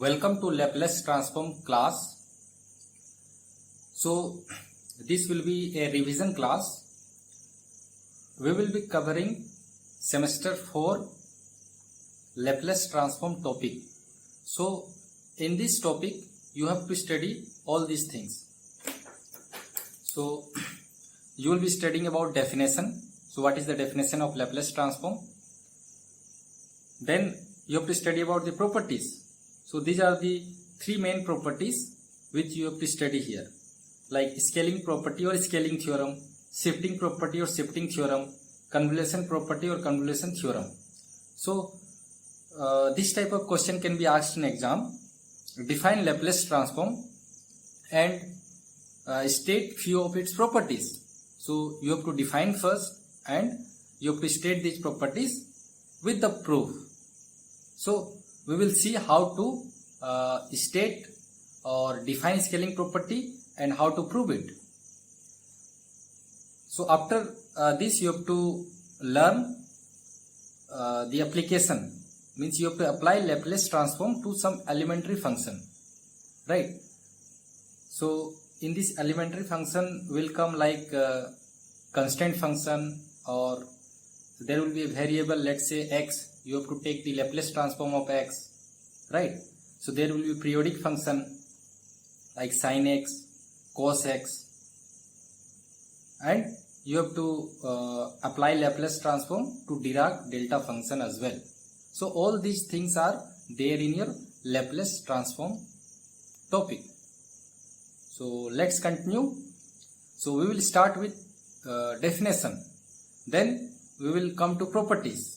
Welcome to Laplace transform class. So this will be a revision class. We will be covering semester 4 Laplace transform topic. So in this topic you have to study all these things. So you will be studying about definition. So what is the definition of Laplace transform? Then you have to study about the properties. So these are the three main properties which you have to study here, like scaling property or scaling theorem, shifting property or shifting theorem, convolution property or convolution theorem. So this type of question can be asked in exam. Define Laplace transform and state few of its properties. So you have to define first and you have to state these properties with the proof. So we will see how to state or define scaling property and how to prove it. So after this you have to learn the application, means you have to apply Laplace transform to some elementary function, right? So in this elementary function will come like constant function, or there will be a variable, let's say x. You have to take the Laplace transform of x, right? So there will be periodic function like sin x, cos x, and you have to apply Laplace transform to Dirac delta function as well. So all these things are there in your Laplace transform topic. So let's continue. So we will start with definition, then we will come to properties,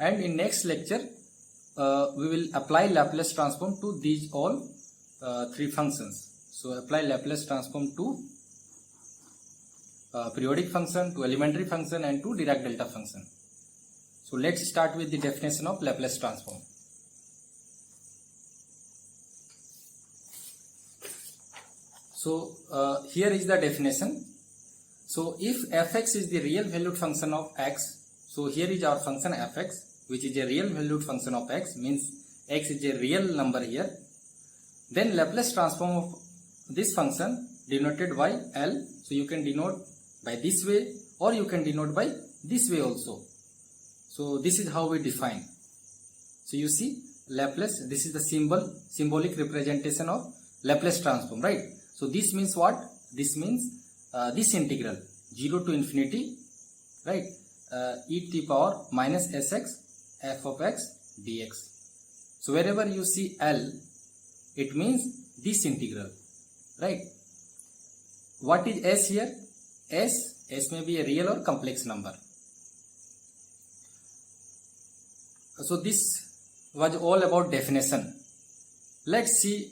and in next lecture we will apply Laplace transform to these all three functions. So apply Laplace transform to periodic function, to elementary function, and to Dirac delta function. So let's start with the definition of Laplace transform. So here is the definition. So if fx is the real valued function of x, so here is our function fx, which is a real valued function of x, means x is a real number here. Then Laplace transform of this function denoted by L. So you can denote by this way or you can denote by this way also. So this is how we define. So you see Laplace, this is the symbolic representation of Laplace transform, right? So this means what? This means this integral 0 to infinity, right? E to the power minus sx f of x dx. So wherever you see L, it means this integral, right? What is s here? S may be a real or complex number. So this was all about definition. Let's see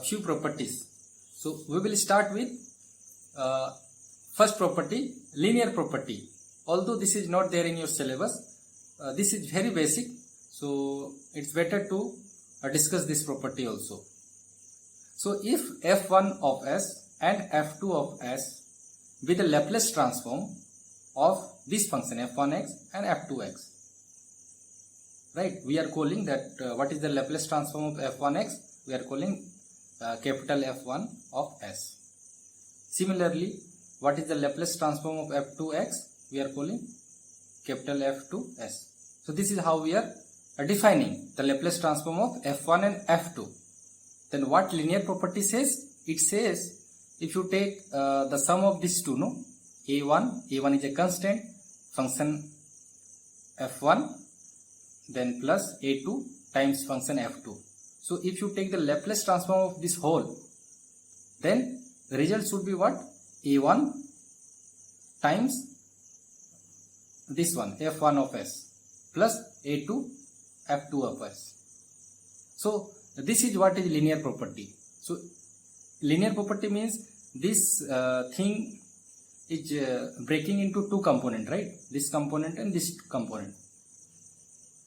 few properties. So we will start with first property, linear property. Although this is not there in your syllabus, this is very basic, so it's better to discuss this property also. So if f1 of s and f2 of s be the Laplace transform of this function f1x and f2x, right? We are calling that what is the Laplace transform of f1x? We are calling capital F1 of s. Similarly, what is the Laplace transform of f2x? We are calling capital F2s. So this is how we are defining the Laplace transform of f1 and f2. Then what linear property says? It says if you take the sum of these two, no, a1 is a constant function f1, then plus a2 times function f2. So if you take the Laplace transform of this whole, then the result should be what? a1 times this one f1 of s plus a2 f2 of s. So this is what is linear property. So linear property means this thing is breaking into two components, right? This component and this component.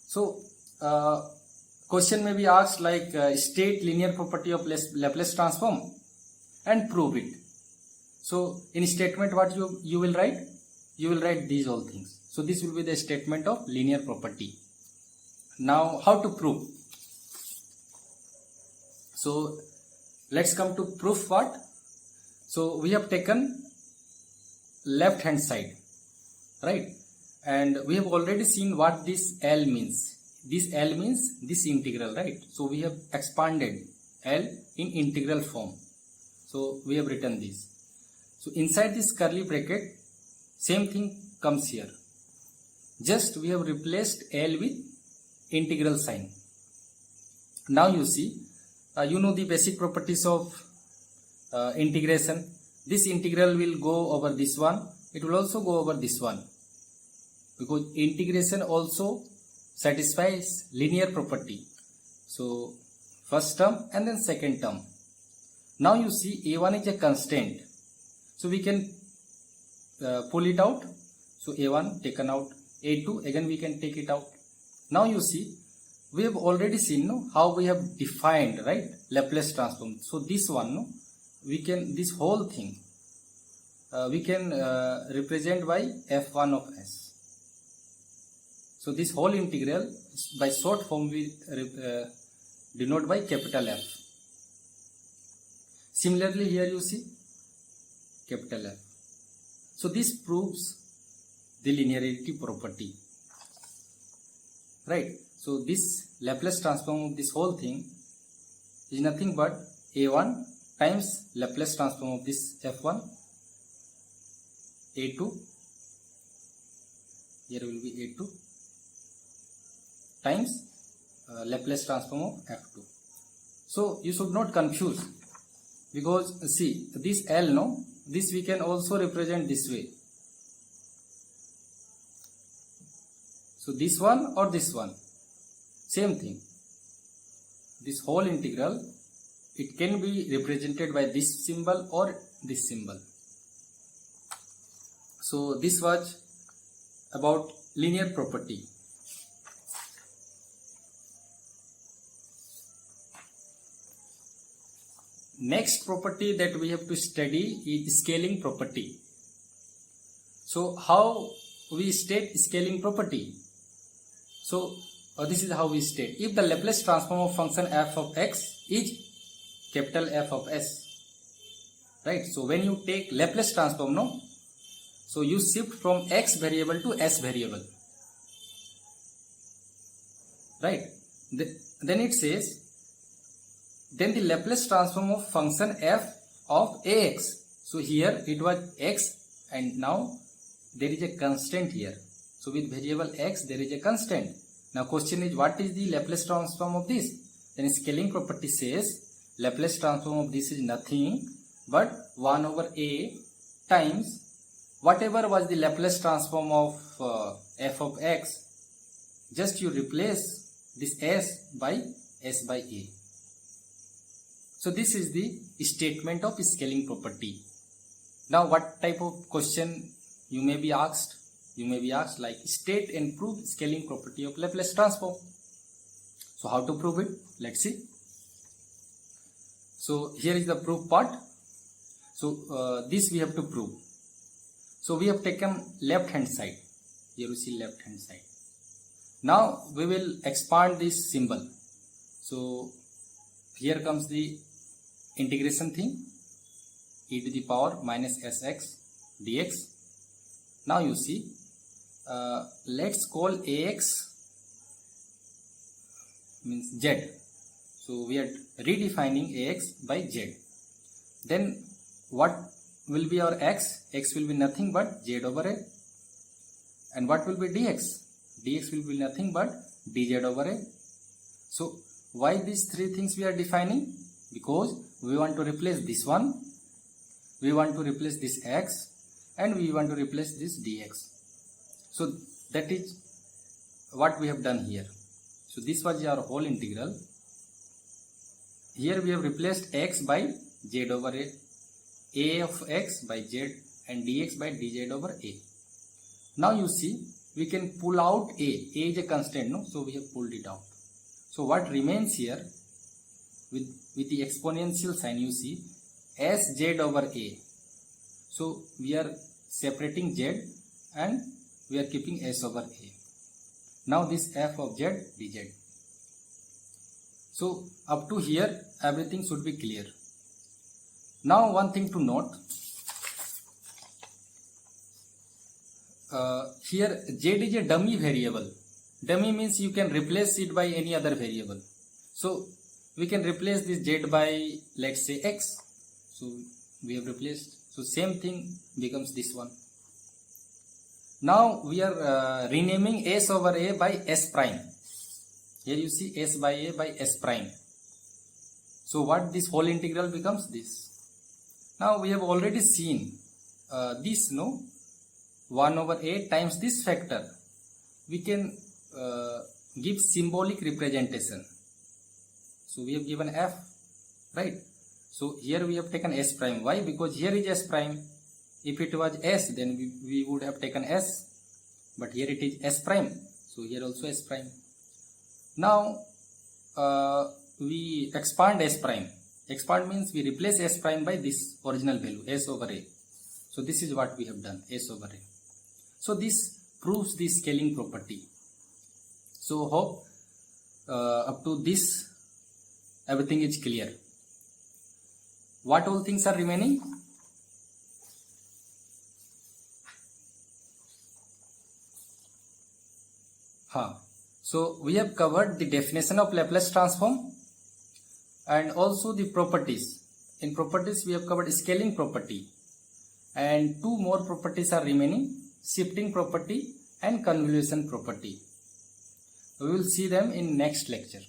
So question may be asked like state linear property of Laplace transform and prove it. So in statement what you will write? You will write these all things. So this will be the statement of linear property. Now how to prove? So let's come to proof what. So we have taken left hand side, right, and we have already seen what this L means. This L means this integral, right? So we have expanded L in integral form. So we have written this. So inside this curly bracket, same thing comes here. Just we have replaced L with integral sign. Now you see, you know the basic properties of integration. This integral will go over this one. It will also go over this one, because integration also satisfies linear property. So first term and then second term. Now you see a1 is a constant, so we can pull it out. So a1 taken out, a2 again we can take it out. Now you see, we have already seen how we have defined, right, Laplace transform. So this one, we can, this whole thing we can represent by f1 of s. So this whole integral by short form we denote by capital F. Similarly here you see capital F. So this proves the linearity property, right? So this Laplace transform of this whole thing is nothing but a1 times Laplace transform of this f1, a2, here will be a2 times Laplace transform of f2. So you should not confuse, because see this L, no, this we can also represent this way. So this one or this one, same thing. This whole integral, it can be represented by this symbol or this symbol. So this was about linear property. Next property that we have to study is scaling property. So how we state scaling property? So this is how we state. If the Laplace transform of function f of x is capital F of s, right? So when you take Laplace transform, no, so you shift from x variable to s variable, right? Then it says, then the Laplace transform of function f of ax. So here it was x and now there is a constant here. So with variable x there is a constant. Now question is, what is the Laplace transform of this? Then scaling property says Laplace transform of this is nothing but 1 over a times whatever was the Laplace transform of f of x. Just you replace this s by s by a. So this is the statement of scaling property. Now what type of question you may be asked? You may be asked like, state and prove scaling property of Laplace transform. So how to prove it? Let's see. So here is the proof part. So this we have to prove. So we have taken left hand side. Here you see left hand side. Now we will expand this symbol. So here comes the integration thing, e to the power minus sx dx. Now you see, let's call ax means z. So we are redefining ax by z. Then what will be our x? X will be nothing but z over a. And what will be dx? Dx will be nothing but dz over a. So why these three things we are defining? Because we want to replace this one, we want to replace this x, and we want to replace this dx. So that is what we have done here. So this was our whole integral. Here we have replaced x by z over a of x by z, and dx by dz over a. Now you see, we can pull out a is a constant, no? So we have pulled it out. So what remains here with the exponential sign, you see sz over a. So we are separating z and we are keeping s over a. Now this f of z dz. So up to here everything should be clear. Now one thing to note, here z is a dummy variable. Dummy means you can replace it by any other variable. So we can replace this z by, let's say, x. So we have replaced. So same thing becomes this one. Now we are renaming s over a by s prime. Here you see s by a by s prime. So what this whole integral becomes this. Now we have already seen this, no, 1 over a times this factor. We can give symbolic representation. So we have given f, right? So here we have taken s prime. Why? Because here is s prime. If it was s, then we would have taken s. But here it is s prime. So here also s prime. Now we expand s prime. Expand means we replace s prime by this original value, s over a. So this is what we have done, s over a. So this proves the scaling property. So hope up to this everything is clear. What all things are remaining? So we have covered the definition of Laplace transform and also the properties. In properties we have covered scaling property, and two more properties are remaining, shifting property and convolution property. We will see them in next lecture.